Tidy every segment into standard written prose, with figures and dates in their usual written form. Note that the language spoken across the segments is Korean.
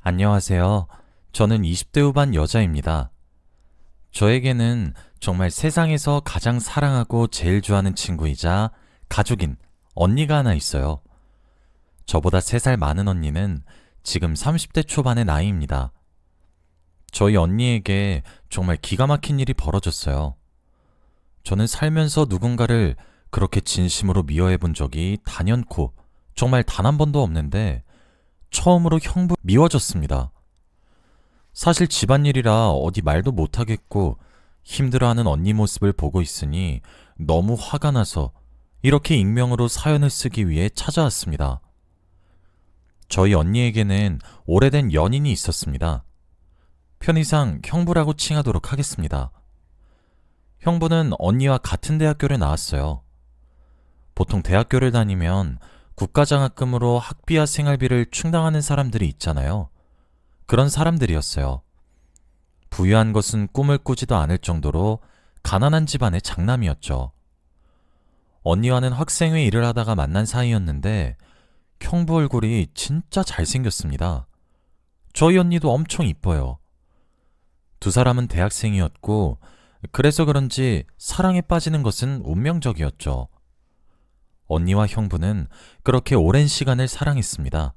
안녕하세요. 저는 20대 후반 여자입니다. 저에게는 정말 세상에서 가장 사랑하고 제일 좋아하는 친구이자 가족인 언니가 하나 있어요. 저보다 3살 많은 언니는 지금 30대 초반의 나이입니다. 저희 언니에게 정말 기가 막힌 일이 벌어졌어요. 저는 살면서 누군가를 그렇게 진심으로 미워해 본 적이 단연코 정말 단 한 번도 없는데 처음으로 형부 미워졌습니다. 사실 집안일이라 어디 말도 못하겠고 힘들어하는 언니 모습을 보고 있으니 너무 화가 나서 이렇게 익명으로 사연을 쓰기 위해 찾아왔습니다. 저희 언니에게는 오래된 연인이 있었습니다. 편의상 형부라고 칭하도록 하겠습니다. 형부는 언니와 같은 대학교를 나왔어요. 보통 대학교를 다니면 국가장학금으로 학비와 생활비를 충당하는 사람들이 있잖아요. 그런 사람들이었어요. 부유한 것은 꿈을 꾸지도 않을 정도로 가난한 집안의 장남이었죠. 언니와는 학생회 일을 하다가 만난 사이였는데 형부 얼굴이 진짜 잘생겼습니다. 저희 언니도 엄청 이뻐요. 두 사람은 대학생이었고 그래서 그런지 사랑에 빠지는 것은 운명적이었죠. 언니와 형부는 그렇게 오랜 시간을 사랑했습니다.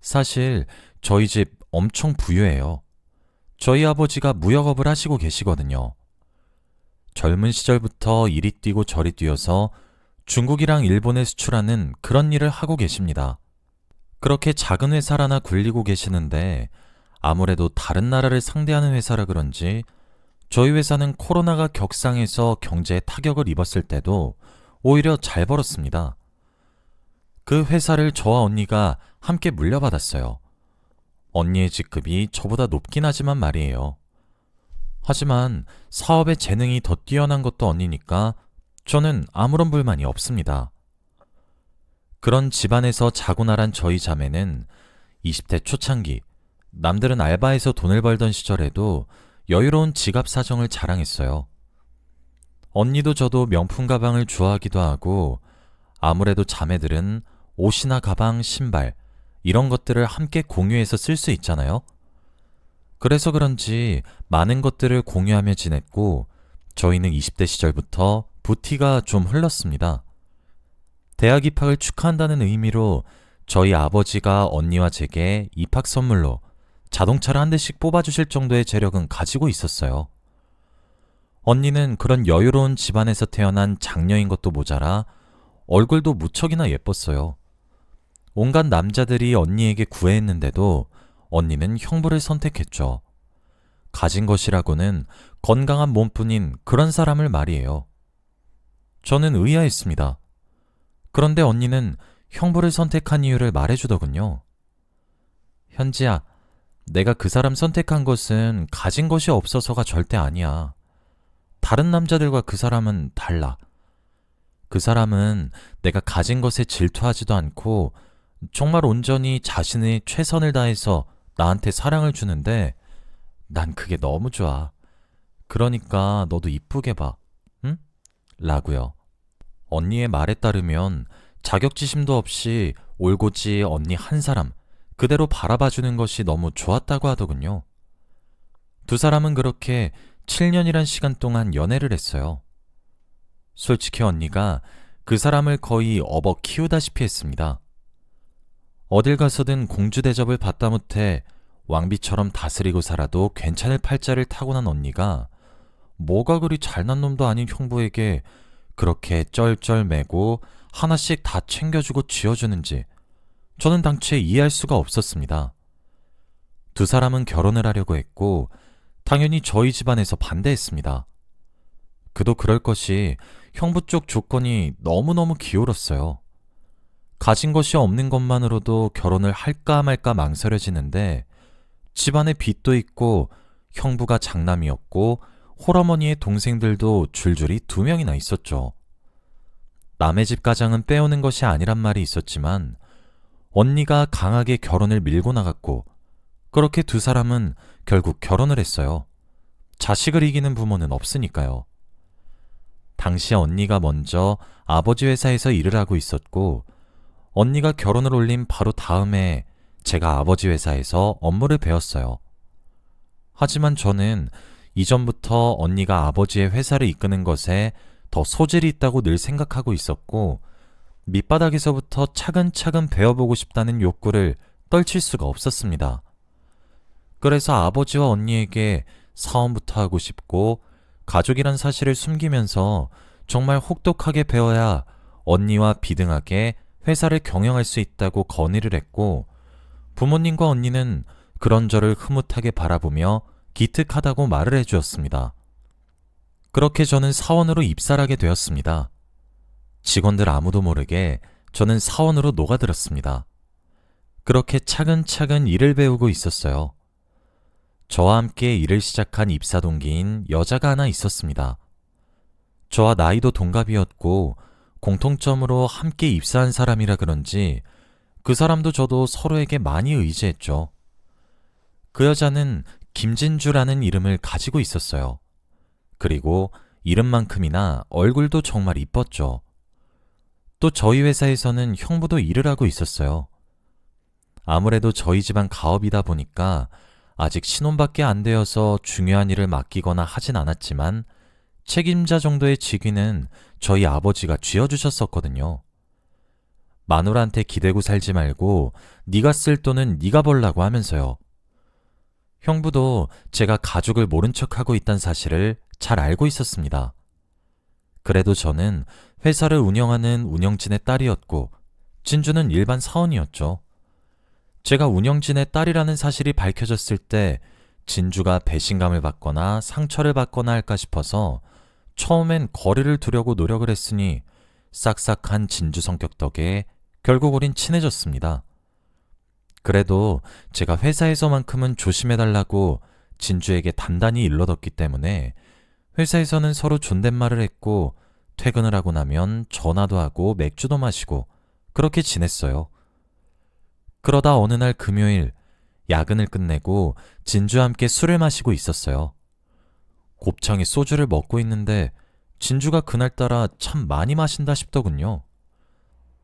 사실 저희 집 엄청 부유해요. 저희 아버지가 무역업을 하시고 계시거든요. 젊은 시절부터 이리 뛰고 저리 뛰어서 중국이랑 일본에 수출하는 그런 일을 하고 계십니다. 그렇게 작은 회사를 하나 굴리고 계시는데 아무래도 다른 나라를 상대하는 회사라 그런지 저희 회사는 코로나가 격상해서 경제에 타격을 입었을 때도 오히려 잘 벌었습니다. 그 회사를 저와 언니가 함께 물려받았어요. 언니의 직급이 저보다 높긴 하지만 말이에요. 하지만 사업에 재능이 더 뛰어난 것도 언니니까 저는 아무런 불만이 없습니다. 그런 집안에서 자고 나란 저희 자매는 20대 초창기, 남들은 알바해서 돈을 벌던 시절에도 여유로운 지갑 사정을 자랑했어요. 언니도 저도 명품 가방을 좋아하기도 하고 아무래도 자매들은 옷이나 가방, 신발 이런 것들을 함께 공유해서 쓸 수 있잖아요. 그래서 그런지 많은 것들을 공유하며 지냈고 저희는 20대 시절부터 부티가 좀 흘렀습니다. 대학 입학을 축하한다는 의미로 저희 아버지가 언니와 제게 입학 선물로 자동차를 한 대씩 뽑아주실 정도의 재력은 가지고 있었어요. 언니는 그런 여유로운 집안에서 태어난 장녀인 것도 모자라 얼굴도 무척이나 예뻤어요. 온갖 남자들이 언니에게 구애했는데도 언니는 형부를 선택했죠. 가진 것이라고는 건강한 몸뿐인 그런 사람을 말이에요. 저는 의아했습니다. 그런데 언니는 형부를 선택한 이유를 말해주더군요. 현지야, 내가 그 사람 선택한 것은 가진 것이 없어서가 절대 아니야. 다른 남자들과 그 사람은 달라. 그 사람은 내가 가진 것에 질투하지도 않고 정말 온전히 자신의 최선을 다해서 나한테 사랑을 주는데 난 그게 너무 좋아. 그러니까 너도 이쁘게 봐. 응? 라고요. 언니의 말에 따르면 자격지심도 없이 올곧이 언니 한 사람 그대로 바라봐주는 것이 너무 좋았다고 하더군요. 두 사람은 그렇게 7년이란 시간 동안 연애를 했어요. 솔직히 언니가 그 사람을 거의 업어 키우다시피 했습니다. 어딜 가서든 공주 대접을 받다 못해 왕비처럼 다스리고 살아도 괜찮을 팔자를 타고난 언니가 뭐가 그리 잘난 놈도 아닌 형부에게 그렇게 쩔쩔매고 하나씩 다 챙겨주고 쥐어주는지 저는 당초에 이해할 수가 없었습니다. 두 사람은 결혼을 하려고 했고 당연히 저희 집안에서 반대했습니다. 그도 그럴 것이 형부 쪽 조건이 너무너무 기울었어요. 가진 것이 없는 것만으로도 결혼을 할까 말까 망설여지는데 집안에 빚도 있고 형부가 장남이었고 홀어머니의 동생들도 줄줄이 2명이나 있었죠. 남의 집 가장은 빼오는 것이 아니란 말이 있었지만 언니가 강하게 결혼을 밀고 나갔고 그렇게 두 사람은 결국 결혼을 했어요. 자식을 이기는 부모는 없으니까요. 당시 언니가 먼저 아버지 회사에서 일을 하고 있었고 언니가 결혼을 올린 바로 다음에 제가 아버지 회사에서 업무를 배웠어요. 하지만 저는 이전부터 언니가 아버지의 회사를 이끄는 것에 더 소질이 있다고 늘 생각하고 있었고, 밑바닥에서부터 차근차근 배워보고 싶다는 욕구를 떨칠 수가 없었습니다. 그래서 아버지와 언니에게 사원부터 하고 싶고, 가족이란 사실을 숨기면서 정말 혹독하게 배워야 언니와 비등하게 회사를 경영할 수 있다고 건의를 했고, 부모님과 언니는 그런 저를 흐뭇하게 바라보며 기특하다고 말을 해주었습니다. 그렇게 저는 사원으로 입사를 하게 되었습니다. 직원들 아무도 모르게 저는 사원으로 녹아들었습니다. 그렇게 차근차근 일을 배우고 있었어요. 저와 함께 일을 시작한 입사 동기인 여자가 하나 있었습니다. 저와 나이도 동갑이었고 공통점으로 함께 입사한 사람이라 그런지 그 사람도 저도 서로에게 많이 의지했죠. 그 여자는 김진주라는 이름을 가지고 있었어요. 그리고 이름만큼이나 얼굴도 정말 이뻤죠. 또 저희 회사에서는 형부도 일을 하고 있었어요. 아무래도 저희 집안 가업이다 보니까 아직 신혼밖에 안 되어서 중요한 일을 맡기거나 하진 않았지만 책임자 정도의 직위는 저희 아버지가 쥐어주셨었거든요. 마누라한테 기대고 살지 말고 네가 쓸 돈은 네가 벌라고 하면서요. 형부도 제가 가족을 모른 척하고 있다는 사실을 잘 알고 있었습니다. 그래도 저는 회사를 운영하는 운영진의 딸이었고 진주는 일반 사원이었죠. 제가 운영진의 딸이라는 사실이 밝혀졌을 때 진주가 배신감을 받거나 상처를 받거나 할까 싶어서 처음엔 거리를 두려고 노력을 했으니 싹싹한 진주 성격 덕에 결국 우린 친해졌습니다. 그래도 제가 회사에서만큼은 조심해달라고 진주에게 단단히 일러뒀기 때문에 회사에서는 서로 존댓말을 했고 퇴근을 하고 나면 전화도 하고 맥주도 마시고 그렇게 지냈어요. 그러다 어느 날 금요일 야근을 끝내고 진주와 함께 술을 마시고 있었어요. 곱창에 소주를 먹고 있는데 진주가 그날따라 참 많이 마신다 싶더군요.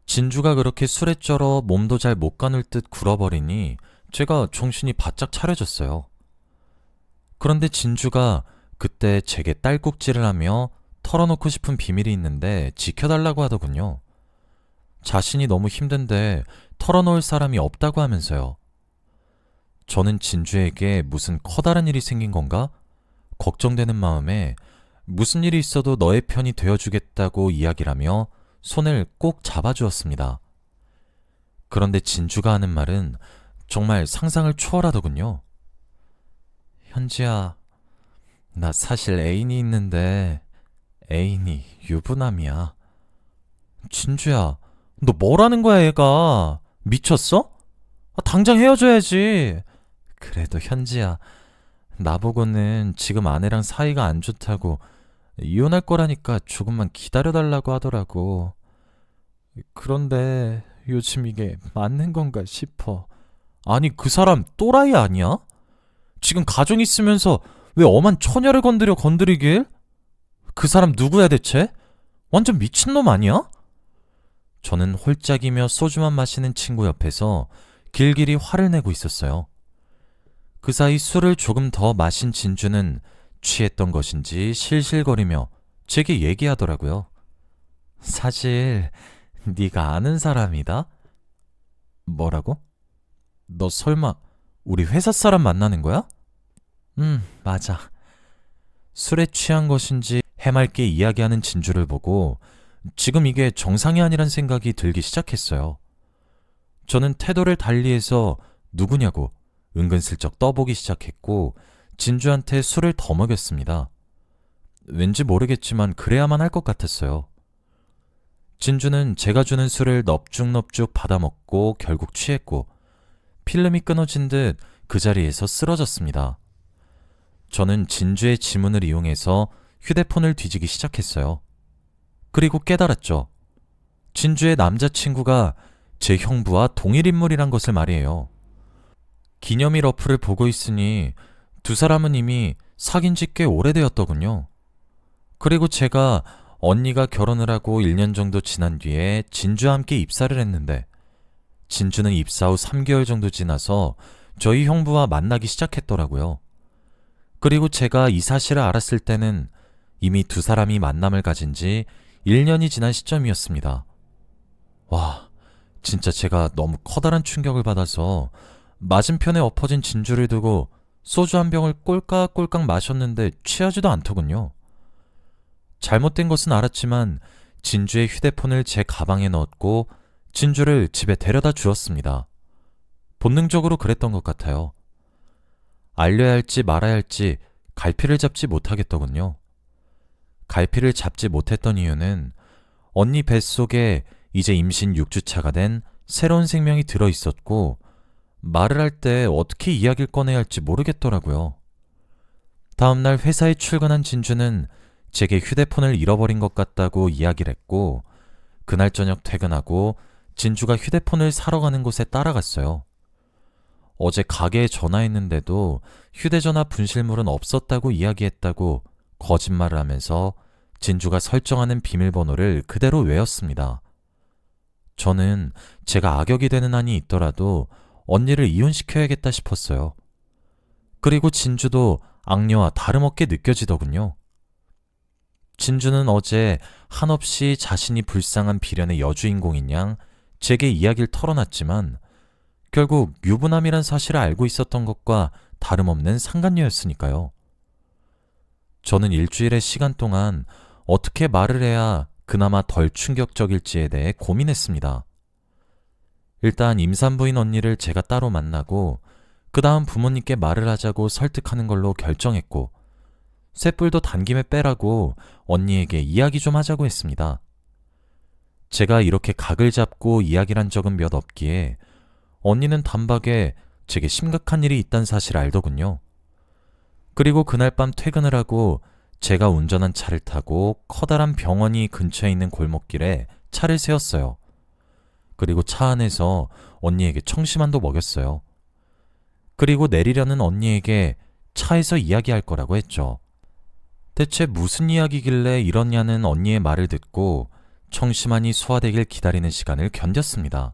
진주가 그렇게 술에 쩔어 몸도 잘 못 가눌 듯 굴어버리니 제가 정신이 바짝 차려졌어요. 그런데 진주가 그때 제게 딸꾹질을 하며 털어놓고 싶은 비밀이 있는데 지켜달라고 하더군요. 자신이 너무 힘든데 털어놓을 사람이 없다고 하면서요. 저는 진주에게 무슨 커다란 일이 생긴 건가? 걱정되는 마음에 무슨 일이 있어도 너의 편이 되어주겠다고 이야기를 하며 손을 꼭 잡아주었습니다. 그런데 진주가 하는 말은 정말 상상을 초월하더군요. 현지야, 나 사실 애인이 있는데 애인이 유부남이야. 진주야, 너 뭐라는 거야 얘가? 미쳤어? 당장 헤어져야지. 그래도 현지야, 나보고는 지금 아내랑 사이가 안 좋다고 이혼할 거라니까 조금만 기다려달라고 하더라고. 그런데 요즘 이게 맞는 건가 싶어. 아니 그 사람 또라이 아니야? 지금 가정 있으면서 왜 엄한 처녀를 건드리길? 그 사람 누구야 대체? 완전 미친놈 아니야? 저는 홀짝이며 소주만 마시는 친구 옆에서 길길이 화를 내고 있었어요. 그 사이 술을 조금 더 마신 진주는 취했던 것인지 실실거리며 제게 얘기하더라고요. 사실 네가 아는 사람이다? 뭐라고? 너 설마 우리 회사 사람 만나는 거야? 맞아. 술에 취한 것인지 해맑게 이야기하는 진주를 보고 지금 이게 정상이 아니란 생각이 들기 시작했어요. 저는 태도를 달리해서 누구냐고 은근슬쩍 떠보기 시작했고 진주한테 술을 더 먹였습니다. 왠지 모르겠지만 그래야만 할 것 같았어요. 진주는 제가 주는 술을 넙죽넙죽 받아먹고 결국 취했고 필름이 끊어진 듯 그 자리에서 쓰러졌습니다. 저는 진주의 지문을 이용해서 휴대폰을 뒤지기 시작했어요. 그리고 깨달았죠. 진주의 남자친구가 제 형부와 동일 인물이란 것을 말이에요. 기념일 어플을 보고 있으니 두 사람은 이미 사귄 지 꽤 오래되었더군요. 그리고 제가 언니가 결혼을 하고 1년 정도 지난 뒤에 진주와 함께 입사를 했는데 진주는 입사 후 3개월 정도 지나서 저희 형부와 만나기 시작했더라고요. 그리고 제가 이 사실을 알았을 때는 이미 두 사람이 만남을 가진 지 1년이 지난 시점이었습니다. 와, 진짜 제가 너무 커다란 충격을 받아서 맞은편에 엎어진 진주를 두고 소주 한 병을 꼴깍꼴깍 마셨는데 취하지도 않더군요. 잘못된 것은 알았지만 진주의 휴대폰을 제 가방에 넣었고 진주를 집에 데려다 주었습니다. 본능적으로 그랬던 것 같아요. 알려야 할지 말아야 할지 갈피를 잡지 못하겠더군요. 갈피를 잡지 못했던 이유는 언니 뱃속에 이제 임신 6주차가 된 새로운 생명이 들어있었고 말을 할 때 어떻게 이야기를 꺼내야 할지 모르겠더라고요. 다음날 회사에 출근한 진주는 제게 휴대폰을 잃어버린 것 같다고 이야기를 했고 그날 저녁 퇴근하고 진주가 휴대폰을 사러 가는 곳에 따라갔어요. 어제 가게에 전화했는데도 휴대전화 분실물은 없었다고 이야기했다고 거짓말을 하면서 진주가 설정하는 비밀번호를 그대로 외웠습니다. 저는 제가 악역이 되는 한이 있더라도 언니를 이혼시켜야겠다 싶었어요. 그리고 진주도 악녀와 다름없게 느껴지더군요. 진주는 어제 한없이 자신이 불쌍한 비련의 여주인공인 양 제게 이야기를 털어놨지만 결국 유부남이란 사실을 알고 있었던 것과 다름없는 상간녀였으니까요. 저는 일주일의 시간 동안 어떻게 말을 해야 그나마 덜 충격적일지에 대해 고민했습니다. 일단 임산부인 언니를 제가 따로 만나고 그 다음 부모님께 말을 하자고 설득하는 걸로 결정했고 쇳불도 단김에 빼라고 언니에게 이야기 좀 하자고 했습니다. 제가 이렇게 각을 잡고 이야기를 한 적은 몇 없기에 언니는 단박에 제게 심각한 일이 있다는 사실을 알더군요. 그리고 그날 밤 퇴근을 하고 제가 운전한 차를 타고 커다란 병원이 근처에 있는 골목길에 차를 세웠어요. 그리고 차 안에서 언니에게 청심환도 먹였어요. 그리고 내리려는 언니에게 차에서 이야기할 거라고 했죠. 대체 무슨 이야기길래 이러냐는 언니의 말을 듣고 청심환이 소화되길 기다리는 시간을 견뎠습니다.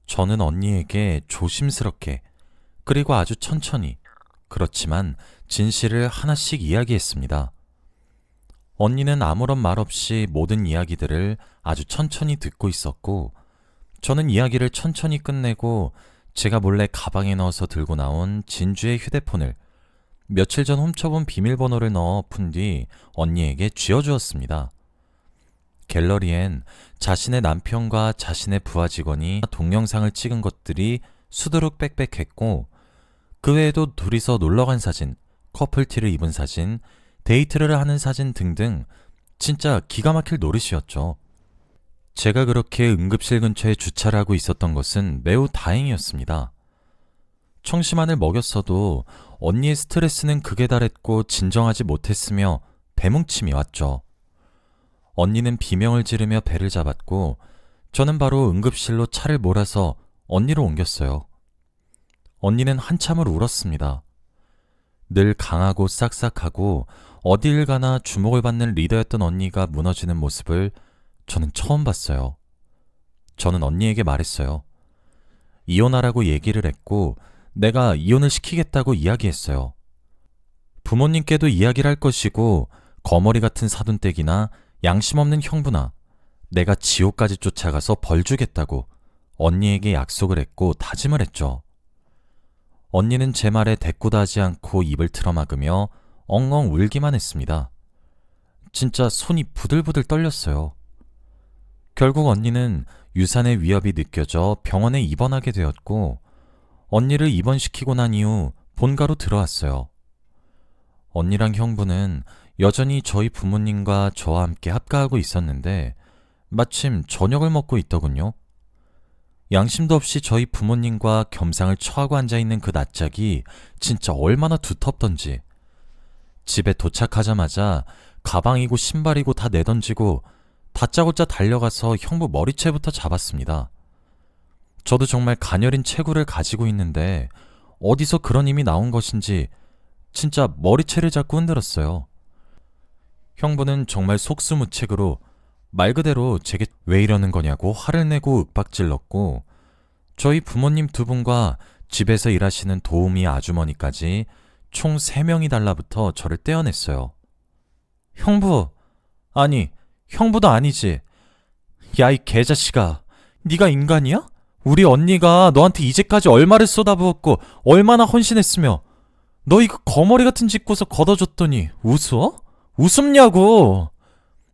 저는 언니에게 조심스럽게 그리고 아주 천천히 그렇지만 진실을 하나씩 이야기했습니다. 언니는 아무런 말 없이 모든 이야기들을 아주 천천히 듣고 있었고 저는 이야기를 천천히 끝내고 제가 몰래 가방에 넣어서 들고 나온 진주의 휴대폰을 며칠 전 훔쳐본 비밀번호를 넣어 푼 뒤 언니에게 쥐어주었습니다. 갤러리엔 자신의 남편과 자신의 부하 직원이 동영상을 찍은 것들이 수두룩 빽빽했고 그 외에도 둘이서 놀러간 사진, 커플티를 입은 사진, 데이트를 하는 사진 등등 진짜 기가 막힐 노릇이었죠. 제가 그렇게 응급실 근처에 주차를 하고 있었던 것은 매우 다행이었습니다. 청심환을 먹였어도 언니의 스트레스는 극에 달했고 진정하지 못했으며 배뭉침이 왔죠. 언니는 비명을 지르며 배를 잡았고 저는 바로 응급실로 차를 몰아서 언니로 옮겼어요. 언니는 한참을 울었습니다. 늘 강하고 싹싹하고 어딜 가나 주목을 받는 리더였던 언니가 무너지는 모습을 저는 처음 봤어요. 저는 언니에게 말했어요. 이혼하라고 얘기를 했고 내가 이혼을 시키겠다고 이야기했어요. 부모님께도 이야기를 할 것이고 거머리 같은 사돈댁이나 양심 없는 형부나 내가 지옥까지 쫓아가서 벌 주겠다고 언니에게 약속을 했고 다짐을 했죠. 언니는 제 말에 대꾸도 하지 않고 입을 틀어막으며 엉엉 울기만 했습니다. 진짜 손이 부들부들 떨렸어요. 결국 언니는 유산의 위협이 느껴져 병원에 입원하게 되었고 언니를 입원시키고 난 이후 본가로 들어왔어요. 언니랑 형부는 여전히 저희 부모님과 저와 함께 합가하고 있었는데 마침 저녁을 먹고 있더군요. 양심도 없이 저희 부모님과 겸상을 처하고 앉아있는 그 낯짝이 진짜 얼마나 두텁던지. 집에 도착하자마자 가방이고 신발이고 다 내던지고 다짜고짜 달려가서 형부 머리채부터 잡았습니다. 저도 정말 가녀린 체구를 가지고 있는데 어디서 그런 힘이 나온 것인지 진짜 머리채를 잡고 흔들었어요. 형부는 정말 속수무책으로 말 그대로 제게 왜 이러는 거냐고 화를 내고 윽박질렀고 저희 부모님 두 분과 집에서 일하시는 도우미 아주머니까지 총 3명이 달라붙어 저를 떼어냈어요. 형부, 아니, 형부도 아니지. 야, 이 개자식아, 네가 인간이야? 우리 언니가 너한테 이제까지 얼마를 쏟아부었고 얼마나 헌신했으며 너 이거 거머리 같은 짓 고서 걷어줬더니 웃어? 웃음냐고.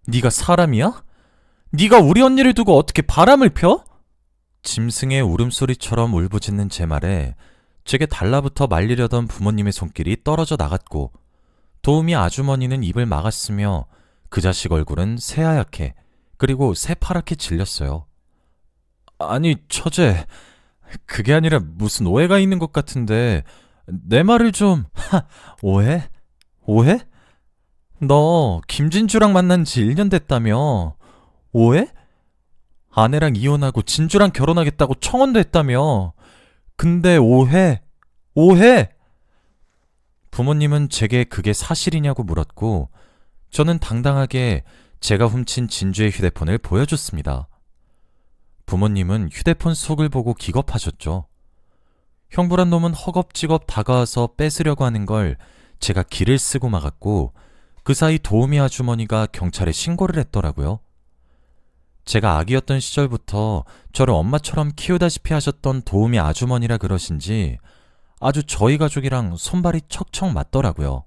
네가 사람이야? 네가 우리 언니를 두고 어떻게 바람을 펴? 짐승의 울음소리처럼 울부짖는 제 말에 제게 달라붙어 말리려던 부모님의 손길이 떨어져 나갔고 도우미 아주머니는 입을 막았으며 그 자식 얼굴은 새하얗게 그리고 새파랗게 질렸어요. 아니, 처제, 그게 아니라 무슨 오해가 있는 것 같은데 내 말을 좀... 오해? 오해? 너 김진주랑 만난 지 1년 됐다며. 오해? 아내랑 이혼하고 진주랑 결혼하겠다고 청혼도 했다며. 근데 오해? 오해? 부모님은 제게 그게 사실이냐고 물었고 저는 당당하게 제가 훔친 진주의 휴대폰을 보여줬습니다. 부모님은 휴대폰 속을 보고 기겁하셨죠. 형부란 놈은 허겁지겁 다가와서 뺏으려고 하는 걸 제가 기를 쓰고 막았고 그 사이 도우미 아주머니가 경찰에 신고를 했더라고요. 제가 아기였던 시절부터 저를 엄마처럼 키우다시피 하셨던 도우미 아주머니라 그러신지 아주 저희 가족이랑 손발이 척척 맞더라고요.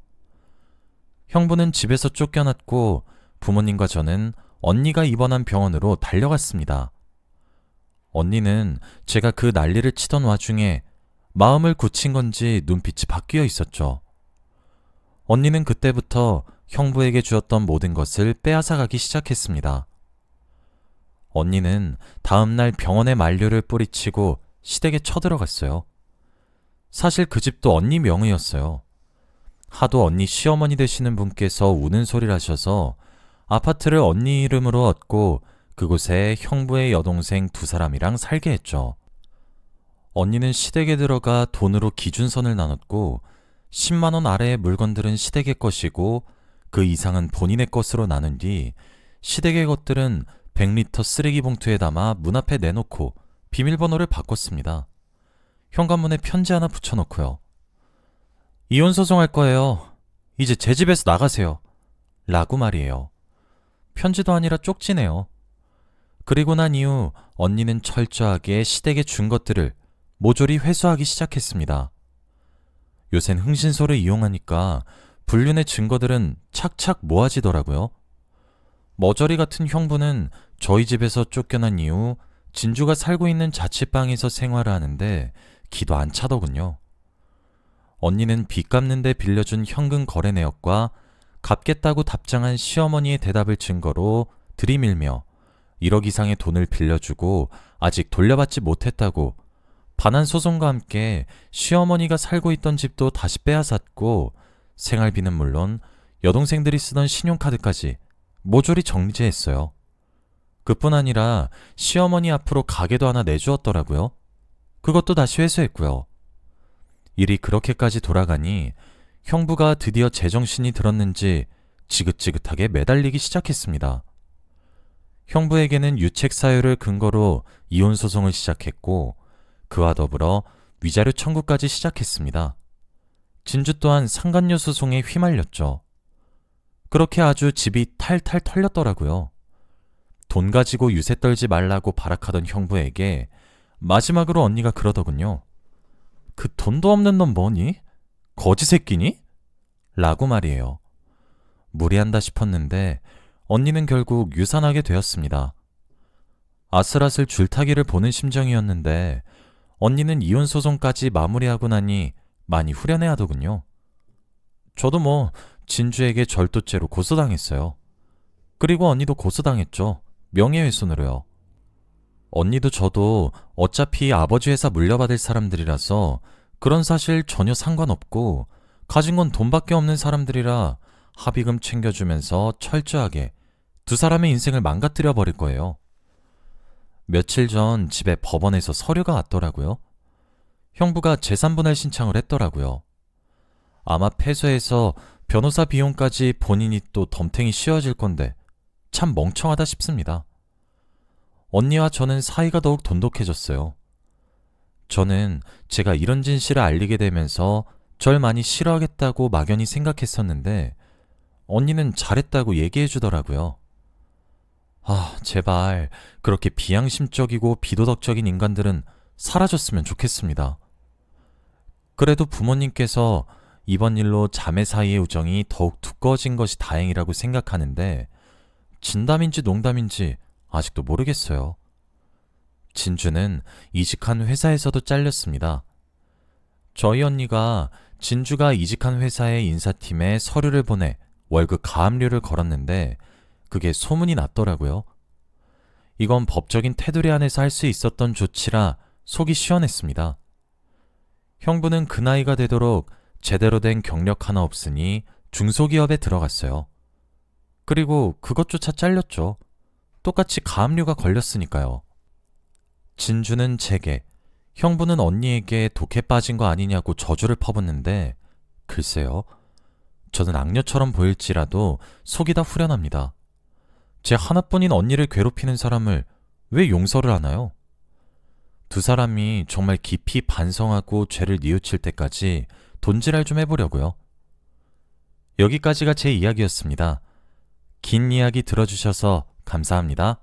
형부는 집에서 쫓겨났고 부모님과 저는 언니가 입원한 병원으로 달려갔습니다. 언니는 제가 그 난리를 치던 와중에 마음을 굳힌 건지 눈빛이 바뀌어 있었죠. 언니는 그때부터 형부에게 주었던 모든 것을 빼앗아가기 시작했습니다. 언니는 다음날 병원에 만료를 뿌리치고 시댁에 쳐들어갔어요. 사실 그 집도 언니 명의였어요. 하도 언니 시어머니 되시는 분께서 우는 소리를 하셔서 아파트를 언니 이름으로 얻고 그곳에 형부의 여동생 2사람이랑 살게 했죠. 언니는 시댁에 들어가 돈으로 기준선을 나눴고 10만 원 아래의 물건들은 시댁의 것이고 그 이상은 본인의 것으로 나눈 뒤 시댁의 것들은 100리터 쓰레기 봉투에 담아 문 앞에 내놓고 비밀번호를 바꿨습니다. 현관문에 편지 하나 붙여놓고요. 이혼 소송할 거예요. 이제 제 집에서 나가세요. 라고 말이에요. 편지도 아니라 쪽지네요. 그리고 난 이후 언니는 철저하게 시댁에 준 것들을 모조리 회수하기 시작했습니다. 요샌 흥신소를 이용하니까 불륜의 증거들은 착착 모아지더라고요. 머저리 같은 형부는 저희 집에서 쫓겨난 이후 진주가 살고 있는 자취방에서 생활을 하는데 기도 안 차더군요. 언니는 빚 갚는데 빌려준 현금 거래 내역과 갚겠다고 답장한 시어머니의 대답을 증거로 들이밀며 1억 이상의 돈을 빌려주고 아직 돌려받지 못했다고 반환 소송과 함께 시어머니가 살고 있던 집도 다시 빼앗았고 생활비는 물론 여동생들이 쓰던 신용카드까지 모조리 정리제했어요. 그뿐 아니라 시어머니 앞으로 가게도 하나 내주었더라고요. 그것도 다시 회수했고요. 일이 그렇게까지 돌아가니 형부가 드디어 제정신이 들었는지 지긋지긋하게 매달리기 시작했습니다. 형부에게는 유책 사유를 근거로 이혼 소송을 시작했고 그와 더불어 위자료 청구까지 시작했습니다. 진주 또한 상간녀 소송에 휘말렸죠. 그렇게 아주 집이 탈탈 털렸더라고요. 돈 가지고 유세 떨지 말라고 발악하던 형부에게 마지막으로 언니가 그러더군요. 그 돈도 없는 놈 뭐니? 거지 새끼니? 라고 말이에요. 무리한다 싶었는데 언니는 결국 유산하게 되었습니다. 아슬아슬 줄타기를 보는 심정이었는데 언니는 이혼 소송까지 마무리하고 나니 많이 후련해하더군요. 저도 진주에게 절도죄로 고소당했어요. 그리고 언니도 고소당했죠. 명예훼손으로요. 언니도 저도 어차피 아버지 회사 물려받을 사람들이라서 그런 사실 전혀 상관없고 가진 건 돈밖에 없는 사람들이라 합의금 챙겨주면서 철저하게 2사람의 인생을 망가뜨려 버릴 거예요. 며칠 전 집에 법원에서 서류가 왔더라고요. 형부가 재산분할 신청을 했더라고요. 아마 패소해서 변호사 비용까지 본인이 또 덤탱이 씌워질 건데 참 멍청하다 싶습니다. 언니와 저는 사이가 더욱 돈독해졌어요. 저는 제가 이런 진실을 알리게 되면서 절 많이 싫어하겠다고 막연히 생각했었는데 언니는 잘했다고 얘기해 주더라고요. 아, 제발 그렇게 비양심적이고 비도덕적인 인간들은 사라졌으면 좋겠습니다. 그래도 부모님께서 이번 일로 자매 사이의 우정이 더욱 두꺼워진 것이 다행이라고 생각하는데 진담인지 농담인지 아직도 모르겠어요. 진주는 이직한 회사에서도 잘렸습니다. 저희 언니가 진주가 이직한 회사의 인사팀에 서류를 보내 월급 가압류를 걸었는데 그게 소문이 났더라고요. 이건 법적인 테두리 안에서 할 수 있었던 조치라 속이 시원했습니다. 형부는 그 나이가 되도록 제대로 된 경력 하나 없으니 중소기업에 들어갔어요. 그리고 그것조차 잘렸죠. 똑같이 가압류가 걸렸으니까요. 진주는 제게, 형부는 언니에게 독해 빠진 거 아니냐고 저주를 퍼붓는데 글쎄요. 저는 악녀처럼 보일지라도 속이 다 후련합니다. 제 하나뿐인 언니를 괴롭히는 사람을 왜 용서를 하나요? 두 사람이 정말 깊이 반성하고 죄를 뉘우칠 때까지 돈질할 좀 해보려고요. 여기까지가 제 이야기였습니다. 긴 이야기 들어주셔서 감사합니다.